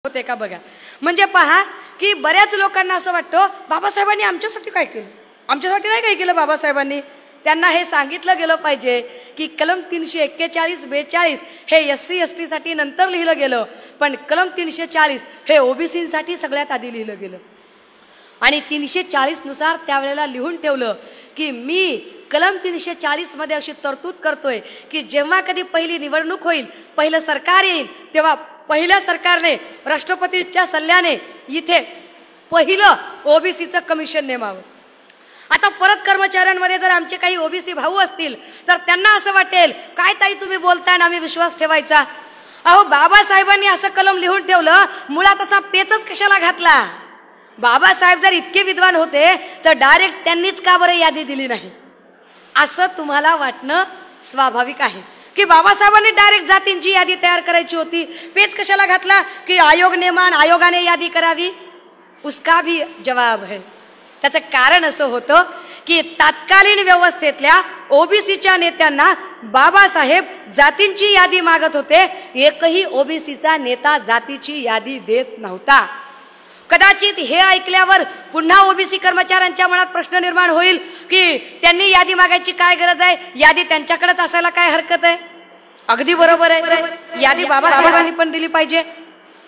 होते का बघा. म्हणजे पहा की बऱ्याच लोकांना असं वाटतं बाबासाहेबांनी आमच्यासाठी काय केलं, आमच्यासाठी नाही काय केलं बाबासाहेबांनी. त्यांना हे सांगितलं गेलं पाहिजे की कलम 341-42 हे SC ST साठी नंतर लिहिलं गेलं, पण कलम 340 हे OBCसाठी सगळ्यात आधी लिहिलं गेलं. आणि 340 नुसार त्यावेळेला लिहून ठेवलं की मी कलम 340 मध्ये अशी तरतूद करतोय की जेव्हा कधी पहिली निवडणूक होईल, पहिलं सरकार येईल, तेव्हा पहिल्या सरकारने राष्ट्रपतीच्या सल्ल्याने इथे पहिलं OBCचं कमिशन नेमावं. आता परत कर्मचाऱ्यांमध्ये जर आमचे काही OBC भाऊ असतील तर त्यांना असं वाटेल काय ताई तुम्ही बोलताय ना, आम्ही विश्वास ठेवायचा. अहो बाबासाहेबांनी असं कलम लिहून ठेवलं, मुळात असा पेचच कशाला घातला. बाबासाहेब जर इतके विद्वान होते तर डायरेक्ट त्यांनीच का बरं यादी दिली नाही, असं तुम्हाला वाटणं स्वाभाविक आहे की बाबासाहेबांनी डायरेक्ट जातींची यादी तयार करायची होती. पेच कशाला घातला की आयोग नेमान, आयोगाने यादी करावी. उसका भी जवाब है. त्याचं कारण असं होतं की तत्कालीन व्यवस्थेतल्या OBCच्या नेत्यांना बाबासाहेब जातींची यादी मागत होते, एकही OBCचा नेता जातीची यादी देत नव्हता. कदाचित हे ऐकल्यावर पुन्हा OBC कर्मचाऱ्यांच्या मनात प्रश्न निर्माण होईल की त्यांनी यादी मागायची काय गरज आहे, यादी त्यांच्याकडेच असायला काय हरकत आहे. अगदी बरोबर आहे, यादी बाबासाहेबांनी पण दिली पाहिजे.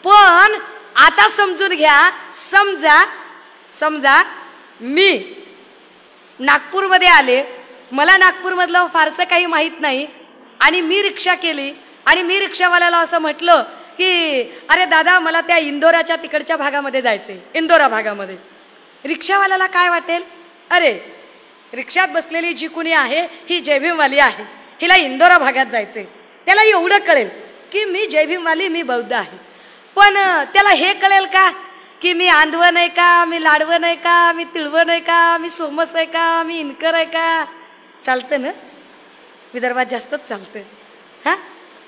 पण आता समजून घ्या, समजा मी नागपूरमध्ये आले, मला नागपूरमधलं फारसं काही माहीत नाही आणि मी रिक्षा केली आणि मी रिक्षावाल्याला असं म्हटलं की अरे दादा मला त्या इंदोराच्या तिकडच्या भागामध्ये जायचंय, इंदोरा भागामध्ये. रिक्षावाल्याला काय वाटेल, अरे रिक्षात बसलेली जी कुणी आहे ही जयभीमवाली आहे, हिला इंदोरा भागात जायचंय. त्याला एवढं कळेल की मी जयभीमवाली, मी बौद्ध आहे. पण त्याला हे कळेल का की मी आंधवण आहे का, मी लाडवण आहे का, मी तिळवण आहे का, मी सोमस आहे का, मी इनकर आहे का. चालतं ना, विदर्भात जास्तच चालतं. हा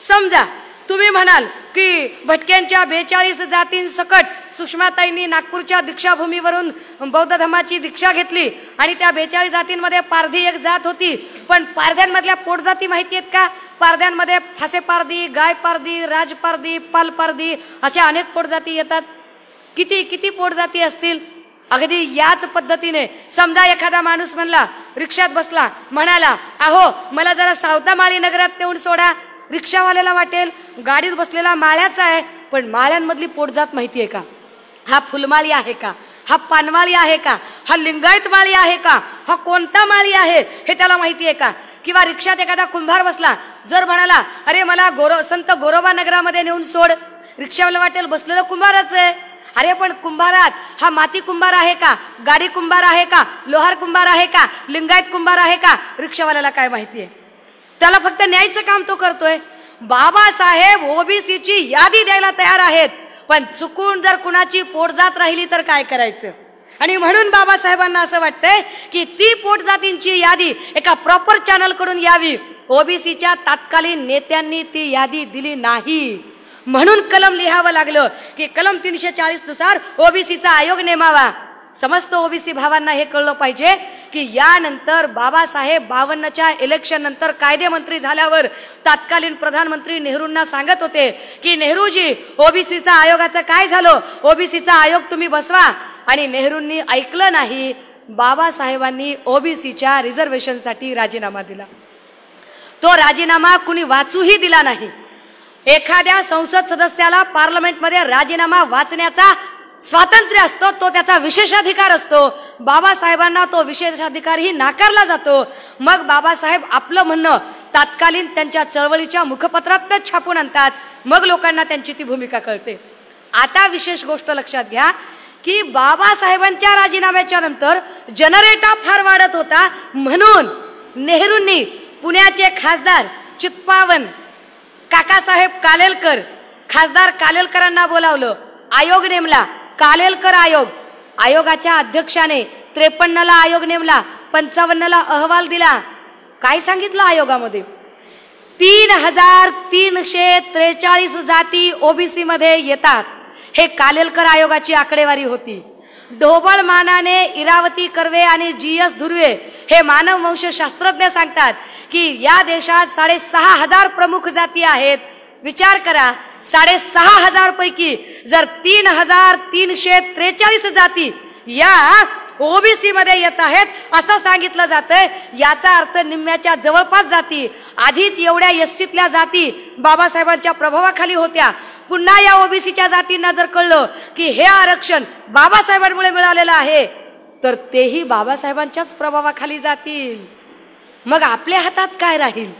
समजा तुम्ही म्हणाल की भटक्यांच्या 42 जातींसकट सुषमाताईंनी नागपूरच्या दीक्षाभूमीवरून बौद्ध धर्माची दीक्षा घेतली आणि त्या 42 जातींमध्ये पारधी एक जात होती. पण पारध्यांमधल्या पोटजाती माहिती आहेत का? पारध्यांमध्ये फासे पारधी, गाय पारधी, राज पारधी, पाल पारधी अशा अनेक पोटजाती येतात. किती पोटजाती असतील. अगदी याच पद्धतीने समजा एखादा माणूस म्हणला, रिक्षात बसला, म्हणाला अहो मला जरा सावतामाळी नगरात नेऊन सोडा. रिक्षावाल्याला वाटेल गाडीत बसलेला माळ्याचा आहे, पण माळ्यांमधली पोटजात माहिती आहे का? हा फुलमाळी आहे का, हा पानमाळी आहे का, हा लिंगायत माळी आहे का, हा कोणता माळी आहे हे त्याला माहिती आहे का? किंवा रिक्षात एखादा कुंभार बसला, जर म्हणाला अरे मला संत गोरोबा नगरामध्ये नेऊन सोड, रिक्षावाला वाटेल बसलेलं कुंभारच आहे. अरे पण कुंभारात हा माती कुंभार आहे का, गाडी कुंभार आहे का, लोहार कुंभार आहे का, लिंगायत कुंभार आहे का? रिक्षावाल्याला काय माहिती आहे? त्याला फक्त न्यायचं काम तो करतोय. बाबासाहेब OBCची यादी द्यायला तयार आहेत, पण चुकून जर कुणाची पोटजात राहिली तर काय करायचं. आणि म्हणून बाबासाहेबांना असं वाटतंय की ती पोटजातींची यादी एका प्रॉपर चॅनल कडून यावी. OBCच्या तत्कालीन नेत्यांनी ती यादी दिली नाही, म्हणून कलम लिहावं लागलं की कलम 340 नुसार OBCचा आयोग नेमावा. समस्त OBC भावांना हे कळलं पाहिजे की यानंतर बाबासाहेब 52च्या इलेक्शन नंतर कायदेमंत्री झाल्यावर तत्कालीन प्रधानमंत्री नेहरूंना सांगत होते की नेहरूजी OBCचा आयोगाचं काय झालं, OBCचा आयोग तुम्ही बसवा. आणि नेहरूंनी ऐकलं नाही. बाबासाहेबांनी OBCच्या रिझर्वेशनसाठी राजीनामा दिला. तो राजीनामा कुणी वाचूही दिला नाही. एखाद्या संसद सदस्याला पार्लमेंटमध्ये राजीनामा वाचण्याचा स्वातंत्र्य असतो, तो त्याचा विशेषाधिकार असतो. बाबासाहेबांना तो विशेषाधिकारही नाकारला जातो. मग बाबासाहेब आपलं म्हणणं तत्कालीन त्यांच्या चळवळीच्या मुखपत्रात छापून आणतात. मग लोकांना त्यांची ती भूमिका कळते. आता विशेष गोष्ट लक्षात घ्या की बाबासाहेबांच्या राजीनाम्याच्या नंतर जनरेटा फार वाढत होता, म्हणून नेहरूंनी पुण्याचे खासदार चित्पावन काकासाहेब कालेलकर, खासदार कालेलकरांना बोलावलं. आयोग नेमला, कालेलकर आयोग. आयोगाच्या अध्यक्षाने 53ला आयोग नेमला, 55ला अहवाल दिला. काय सांगितलं आयोगामध्ये? 3343 जाती OBC मध्ये येतात. हे कालेलकर आयोगाची आकडेवारी होती. ढोबळ मानाने इरावती कर्वे आणि GS धुर्वे हे मानववंश शास्त्रज्ञ सांगतात की या देशात 6500 प्रमुख जाती आहेत. विचार करा 6,500 पैकी जर 3,343 जाती या ओबीसी मध्ये येत आहेत असं सांगितलं जातंय, याचा अर्थ निम्म्याच्या जवळपास जाती आधीच एवढ्या एससीतल्या जाती बाबासाहेबांच्या प्रभावाखाली होत्या. पुन्हा या ओबीसीच्या जातींना जर कळलं की हे आरक्षण बाबासाहेबांमुळे मिळालेलं आहे तर तेही बाबासाहेबांच्याच प्रभावाखाली जातील. मग आपल्या हातात काय राहील?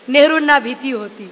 नेहरूंना भीती होती.